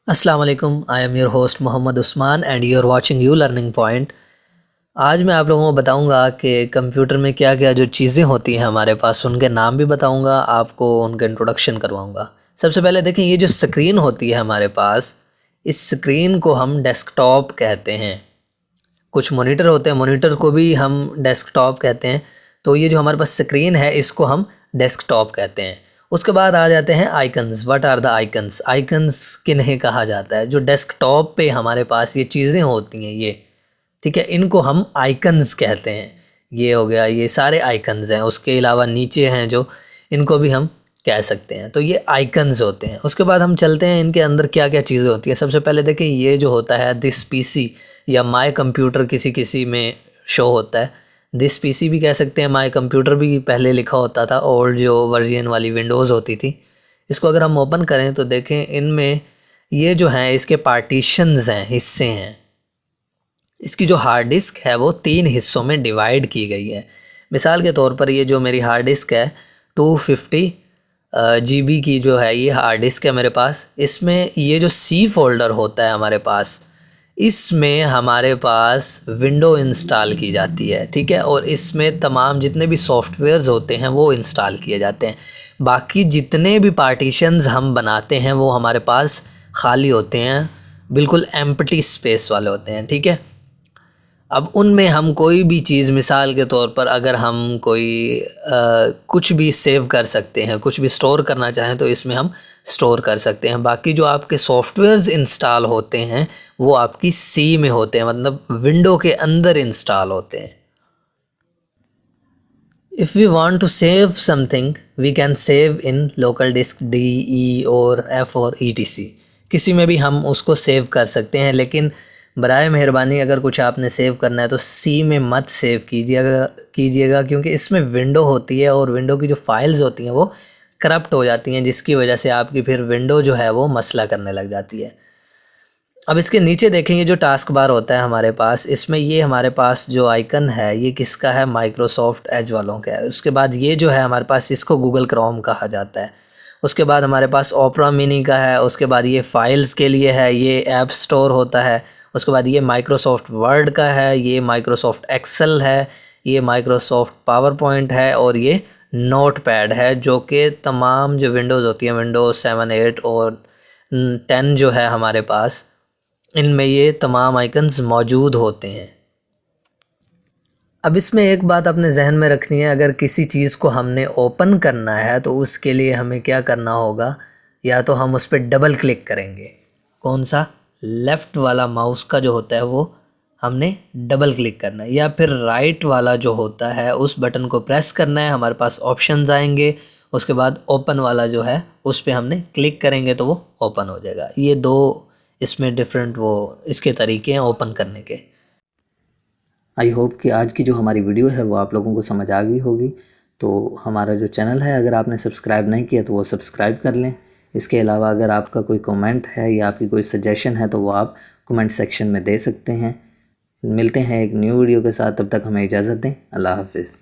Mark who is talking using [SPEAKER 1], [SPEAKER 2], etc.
[SPEAKER 1] अस्सलाम वालेकुम। I am your host Mohammad Usman and you are watching you learning point. आज मैं आप लोगों को बताऊंगा कि कंप्यूटर में क्या क्या जो चीज़ें होती हैं हमारे पास, उनके नाम भी बताऊंगा, आपको उनका इंट्रोडक्शन करवाऊंगा। सबसे पहले देखें, ये जो स्क्रीन होती है हमारे पास, इस स्क्रीन को हम डेस्कटॉप कहते हैं। कुछ मॉनिटर होते हैं, मॉनिटर को भी हम डेस्कटॉप कहते हैं। तो ये जो हमारे पास स्क्रीन है, इसको हम डेस्कटॉप कहते हैं। उसके बाद आ जाते हैं icons. What are the icons? Icons किन्हें कहा जाता है? जो डेस्कटॉप पे हमारे पास ये चीज़ें होती हैं, ये ठीक है, इनको हम आइकन्स कहते हैं। ये हो गया, ये सारे आइकन्स हैं। उसके अलावा नीचे हैं जो, इनको भी हम कह सकते हैं। तो ये आइकन्स होते हैं। उसके बाद हम चलते हैं इनके अंदर क्या क्या चीज़ें होती हैं। सबसे पहले देखें, ये जो होता है दिस पीसी या माय कंप्यूटर, किसी किसी में शो होता है। दिस पीसी भी कह सकते हैं, माय कंप्यूटर भी पहले लिखा होता था, ओल्ड जो वर्जन वाली विंडोज़ होती थी। इसको अगर हम ओपन करें तो देखें, इनमें ये जो हैं इसके पार्टीशंस हैं, हिस्से हैं। इसकी जो हार्ड डिस्क है वो 3 हिस्सों में डिवाइड की गई है। मिसाल के तौर पर ये जो मेरी हार्ड डिस्क है 250 GB की जो है ये हार्ड डिस्क है मेरे पास। इसमें ये जो सी फोल्डर होता है हमारे पास, इसमें हमारे पास विंडो इंस्टॉल की जाती है, ठीक है। और इसमें तमाम जितने भी सॉफ्टवेयर्स होते हैं वो इंस्टॉल किए जाते हैं। बाकी जितने भी पार्टीशंस हम बनाते हैं वो हमारे पास खाली होते हैं, बिल्कुल एम्प्टी स्पेस वाले होते हैं, ठीक है। अब उनमें हम कोई भी चीज़, मिसाल के तौर पर अगर हम कोई कुछ भी सेव कर सकते हैं, कुछ भी स्टोर करना चाहें तो इसमें हम स्टोर कर सकते हैं। बाकी जो आपके सॉफ्टवेयर्स इंस्टॉल होते हैं वो आपकी सी में होते हैं, मतलब विंडो के अंदर इंस्टॉल होते हैं। If we want to save something we can save in local disk D, E और एफ और ETC। किसी में भी हम उसको सेव कर सकते हैं, लेकिन बराए मेहरबानी अगर कुछ आपने सेव करना है तो सी में मत सेव कीजिएगा, क्योंकि इसमें विंडो होती है और विंडो की जो फाइल्स होती हैं वो करप्ट हो जाती हैं, जिसकी वजह से आपकी फिर विंडो जो है वो मसला करने लग जाती है। अब इसके नीचे देखेंगे जो टास्क बार होता है हमारे पास, इसमें ये हमारे पास जो आइकन है ये किसका है? माइक्रोसॉफ्ट एज वालों का है। उसके बाद ये जो है हमारे पास, इसको गूगल क्रोम कहा जाता है। उसके बाद हमारे पास ओपरा मिनी का है। उसके बाद ये फाइल्स के लिए है, ये ऐप स्टोर होता है। उसके बाद ये माइक्रोसॉफ्ट वर्ड का है, ये माइक्रोसॉफ्ट एक्सेल है, ये माइक्रोसॉफ्ट पावर पॉइंट है और ये नोट पैड है, जो कि तमाम जो विंडोज़ होती हैं, विंडोज़ 7, 8 और 10 जो है हमारे पास, इनमें ये तमाम आइकन्स मौजूद होते हैं। अब इसमें एक बात अपने जहन में रखनी है, अगर किसी चीज़ को हमने ओपन करना है तो उसके लिए हमें क्या करना होगा? या तो हम उस पर डबल क्लिक करेंगे। कौन सा? लेफ़्ट वाला माउस का जो होता है वो हमने डबल क्लिक करना है, या फिर राइट वाला जो होता है उस बटन को प्रेस करना है। हमारे पास ऑप्शंस आएंगे, उसके बाद ओपन वाला जो है उस पर हमने क्लिक करेंगे तो वो ओपन हो जाएगा। ये दो इसमें डिफरेंट वो इसके तरीके हैं ओपन करने के। आई होप कि आज की जो हमारी वीडियो है वो आप लोगों को समझ आ गई होगी। तो हमारा जो चैनल है, अगर आपने सब्सक्राइब नहीं किया तो वो सब्सक्राइब कर लें। इसके अलावा अगर आपका कोई कमेंट है या आपकी कोई सजेशन है तो वो आप कमेंट सेक्शन में दे सकते हैं। मिलते हैं एक न्यू वीडियो के साथ, तब तक हमें इजाज़त दें। अल्लाह हाफिज़।